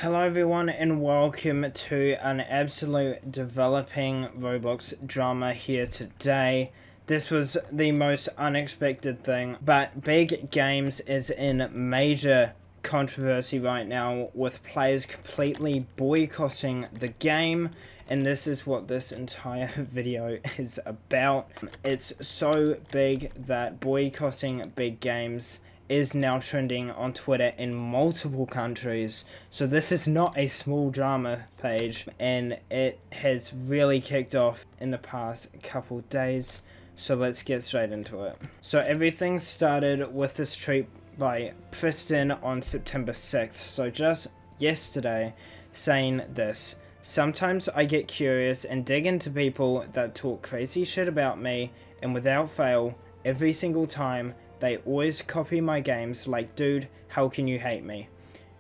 Hello everyone and welcome to an absolute developing Roblox drama here today. This was the most unexpected thing, but Big Games is in major controversy right now with players completely boycotting the game, and this is what this entire video is about. It's so big that boycotting Big Games is now trending on Twitter in multiple countries. So this is not a small drama page, and it has really kicked off in the past couple days. So let's get straight into it. So everything started with this tweet by Tristan on September 6th, so just yesterday, saying this: "Sometimes I get curious and dig into people that talk crazy shit about me, and without fail, every single time, they always copy my games like, dude, how can you hate me?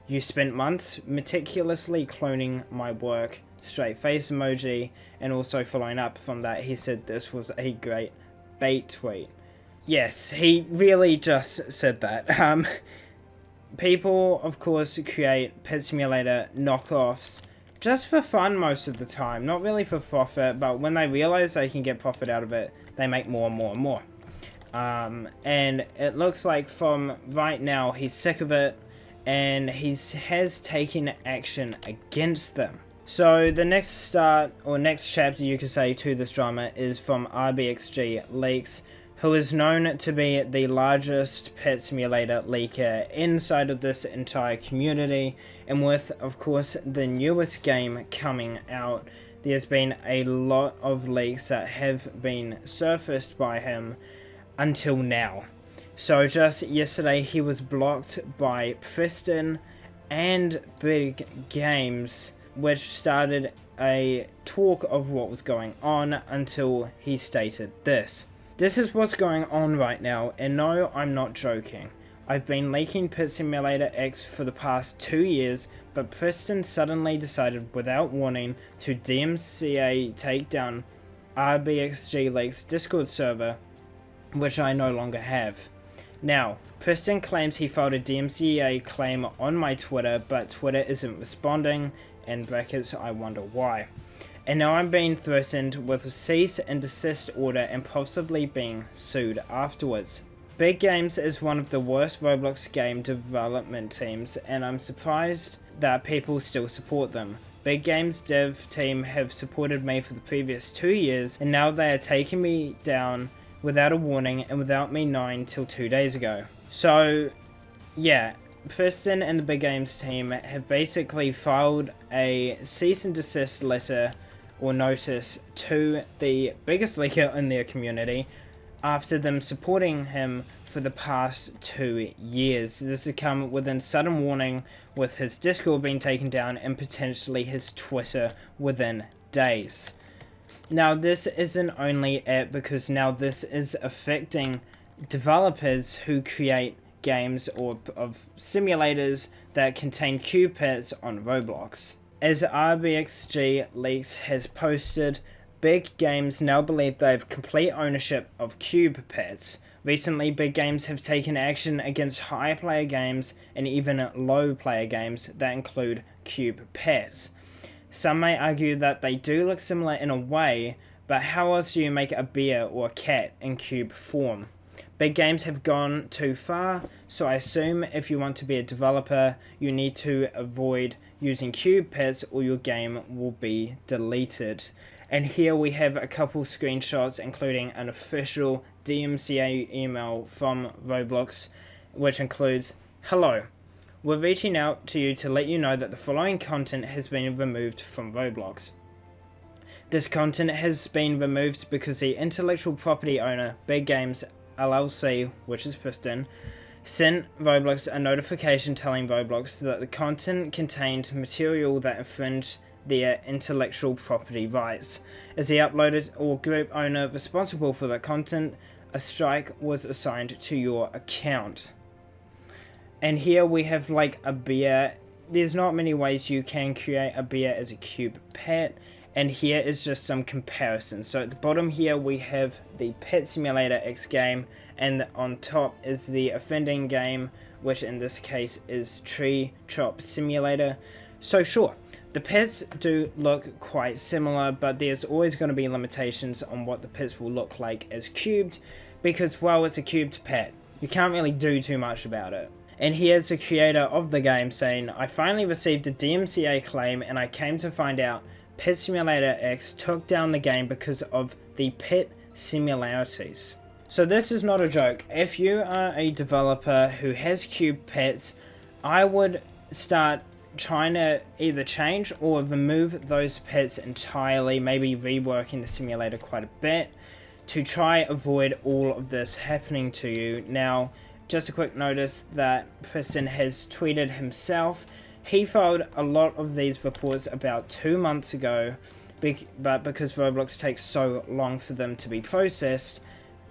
You spent months meticulously cloning my work," straight face emoji, and also following up from that, he said this was a great bait tweet. Yes, he really just said that. People, of course, create Pet Simulator knockoffs just for fun most of the time, not really for profit, but when they realize they can get profit out of it, they make more and more and more. And it looks like from right now he's sick of it and has taken action against them. So the next chapter you could say to this drama is from RBXG Leaks, who is known to be the largest Pet Simulator leaker inside of this entire community, and with, of course, the newest game coming out, there's been a lot of leaks that have been surfaced by him until now. So just yesterday he was blocked by Preston and Big Games, which started a talk of what was going on until he stated this: "This is what's going on right now, and no, I'm not joking. I've been leaking Pet Simulator X for the past 2 years, but Preston suddenly decided without warning to DMCA take down RBXG Leaks Discord server, which I no longer have. Now, Preston claims he filed a DMCA claim on my Twitter, but Twitter isn't responding, in brackets, I wonder why. And now I'm being threatened with a cease and desist order and possibly being sued afterwards. Big Games is one of the worst Roblox game development teams, and I'm surprised that people still support them. Big Games dev team have supported me for the previous 2 years, and now they are taking me down without a warning and without me knowing till 2 days ago." So yeah, Preston and the Big Games team have basically filed a cease and desist letter or notice to the biggest leaker in their community after them supporting him for the past 2 years. This has come within sudden warning, with his Discord being taken down and potentially his Twitter within days. Now this isn't only it, because now this is affecting developers who create games or of simulators that contain cube pets on Roblox. As RBXG Leaks has posted, Big Games now believe they have complete ownership of cube pets. Recently, Big Games have taken action against high player games and even low player games that include cube pets. Some may argue that they do look similar in a way, but how else do you make a bear or a cat in cube form? Big Games have gone too far, so I assume if you want to be a developer, you need to avoid using cube pets or your game will be deleted. And here we have a couple screenshots, including an official DMCA email from Roblox, which includes, "Hello. We're reaching out to you to let you know that the following content has been removed from Roblox. This content has been removed because the intellectual property owner, Big Games LLC, which is Preston, sent Roblox a notification telling Roblox that the content contained material that infringed their intellectual property rights. As the uploader or group owner responsible for that content, a strike was assigned to your account." And here we have like a bear. There's not many ways you can create a bear as a cube pet, and here is just some comparisons. So at the bottom here we have the Pet Simulator X game, and on top is the offending game, which in this case is Tree Chop Simulator. So sure, the pits do look quite similar, but there's always going to be limitations on what the pits will look like as cubed, because, well, it's a cubed pit. You can't really do too much about it. And here's the creator of the game saying, I finally received a DMCA claim and I came to find out Pit Simulator X took down the game because of the pit similarities. So this is not a joke. If you are a developer who has cube pits, I would start trying to either change or remove those pits entirely, maybe reworking the simulator quite a bit to try avoid all of this happening to you. Now, just a quick notice that Preston has tweeted himself. He filed a lot of these reports about 2 months ago, but because Roblox takes so long for them to be processed,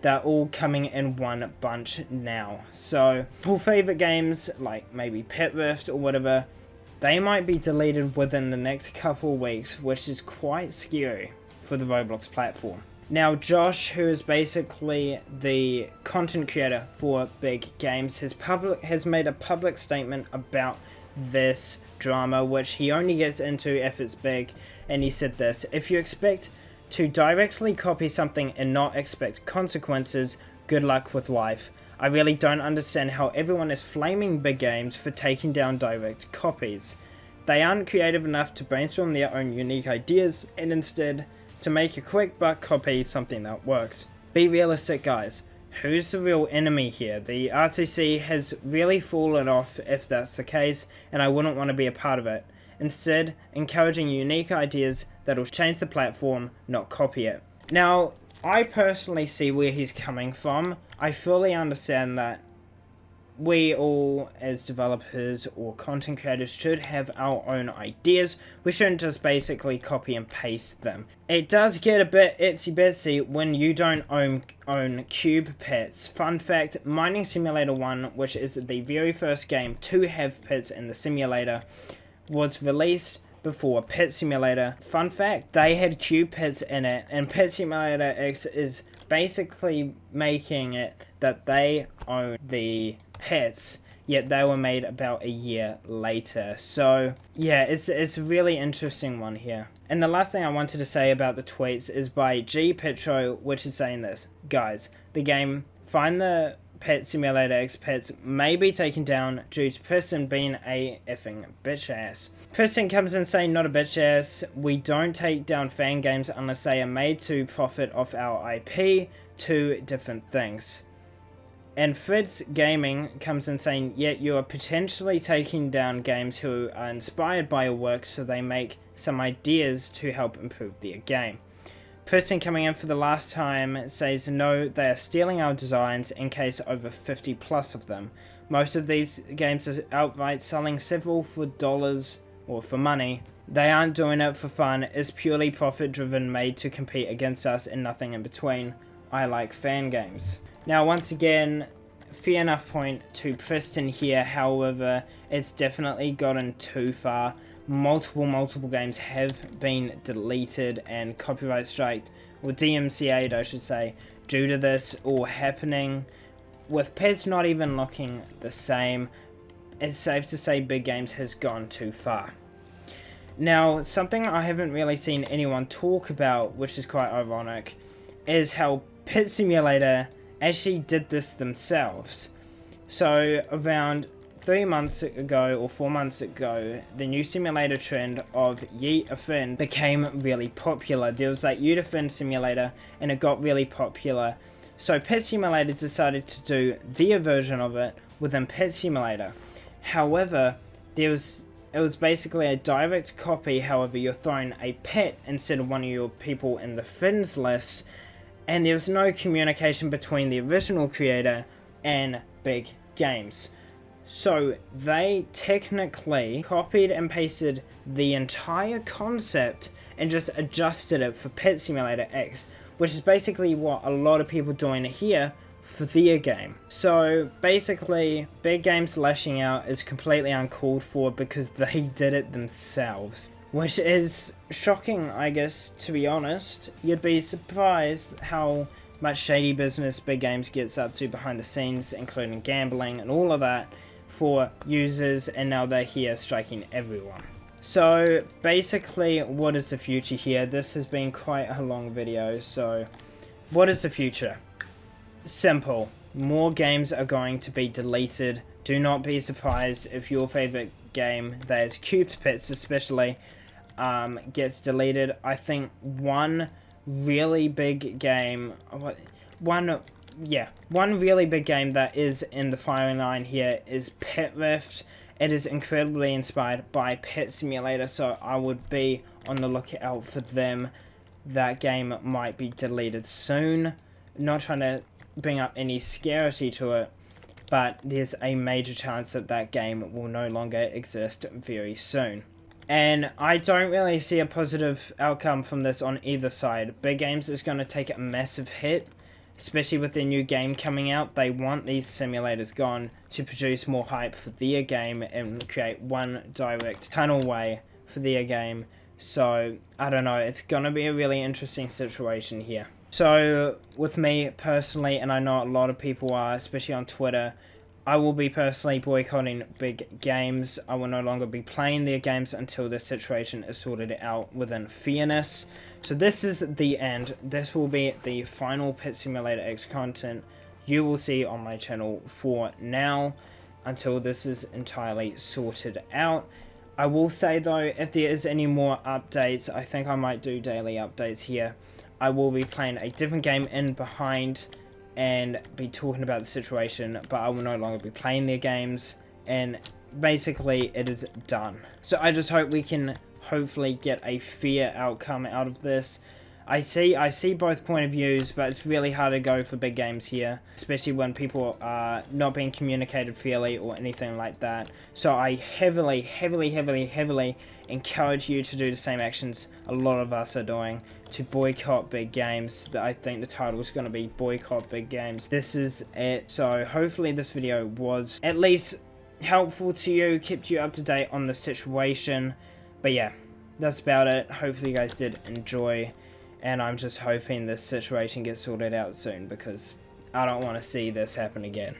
they're all coming in one bunch now. So, all favorite games, like maybe Pit Rift or whatever, they might be deleted within the next couple weeks, which is quite scary for the Roblox platform. Now, Josh, who is basically the content creator for Big Games, has made a public statement about this drama, which he only gets into if it's big, and he said this: if you expect to directly copy something and not expect consequences, good luck with life. I really don't understand how everyone is flaming Big Games for taking down direct copies. They aren't creative enough to brainstorm their own unique ideas, and instead to make a quick buck copy something that works. Be realistic, guys. Who's the real enemy here? The RTC has really fallen off if that's the case, and I wouldn't want to be a part of it. Instead, encouraging unique ideas that'll change the platform, not copy it. Now, I personally see where he's coming from. I fully understand that we all, as developers or content creators, should have our own ideas. We shouldn't just basically copy and paste them. It does get a bit itsy bitsy when you don't own cube pits. Fun fact, Mining Simulator 1, which is the very first game to have pits in the simulator, was released before Pit Simulator. Fun fact, they had cube pits in it, and Pit Simulator X is basically making it that they own the pits, yet they were made about a year later. So yeah, it's a really interesting one here. And the last thing I wanted to say about the tweets is by G Petro, which is saying this: guys, the game Find the Pit Simulator X pits may be taken down due to Preston being a effing bitch ass. Preston comes in saying, not a bitch ass, we don't take down fan games unless they are made to profit off our IP, two different things. And Fred's Gaming comes in saying, yet you are potentially taking down games who are inspired by your work, so they make some ideas to help improve their game. Preston coming in for the last time says, no, they are stealing our designs, in case over 50 plus of them. Most of these games are outright selling several for dollars or for money. They aren't doing it for fun, it's purely profit driven, made to compete against us and nothing in between. I like fan games. Now once again, fair enough point to Preston here, however, it's definitely gotten too far. Multiple games have been deleted and copyright striked, or DMCA'd I should say, due to this all happening. With pets not even looking the same, it's safe to say Big Games has gone too far. Now, something I haven't really seen anyone talk about, which is quite ironic, is how Pit Simulator actually did this themselves. So around 3 months ago or 4 months ago, the new simulator trend of Yeet a Friend became really popular. There was like Yeet a Friend simulator and it got really popular. So Pet Simulator decided to do their version of it within Pet Simulator. However, it was basically a direct copy, however you're throwing a pet instead of one of your people in the friends list, and there was no communication between the original creator and Big Games. So they technically copied and pasted the entire concept and just adjusted it for Pet Simulator X, which is basically what a lot of people are doing here for their game. So basically, Big Games lashing out is completely uncalled for because they did it themselves, which is shocking, I guess, to be honest. You'd be surprised how much shady business Big Games gets up to behind the scenes, including gambling and all of that, for users, and now they're here striking everyone. So basically, what is the future here? This has been quite a long video, so what is the future? Simple. More games are going to be deleted. Do not be surprised if your favorite game, that is Cubed Pets especially, gets deleted. I think one really big game, one really big game that is in the firing line here is Pet Rift. It is incredibly inspired by Pet Simulator, so I would be on the lookout for them. That game might be deleted soon. Not trying to bring up any scarcity to it, but there's a major chance that that game will no longer exist very soon. And I don't really see a positive outcome from this on either side. Big Games is going to take a massive hit, especially with their new game coming out. They want these simulators gone to produce more hype for their game and create one direct tunnel way for their game. So, I don't know, it's going to be a really interesting situation here. So, with me personally, and I know a lot of people are, especially on Twitter, I will be personally boycotting Big Games. I will no longer be playing their games until this situation is sorted out within fairness. So this is the end. This will be the final Pet Simulator X content you will see on my channel for now, until this is entirely sorted out. I will say though, if there is any more updates, I think I might do daily updates here. I will be playing a different game in behind and be talking about the situation, but I will no longer be playing their games, and basically it is done. So I just hope we can hopefully get a fair outcome out of this. I see both point of views, but it's really hard to go for Big Games here, especially when people are not being communicated fairly or anything like that. So I heavily encourage you to do the same actions a lot of us are doing, to boycott Big Games. I think the title is going to be Boycott Big Games. This is it. So hopefully this video was at least helpful to you, kept you up to date on the situation. But yeah, that's about it. Hopefully you guys did enjoy, and I'm just hoping this situation gets sorted out soon, because I don't want to see this happen again.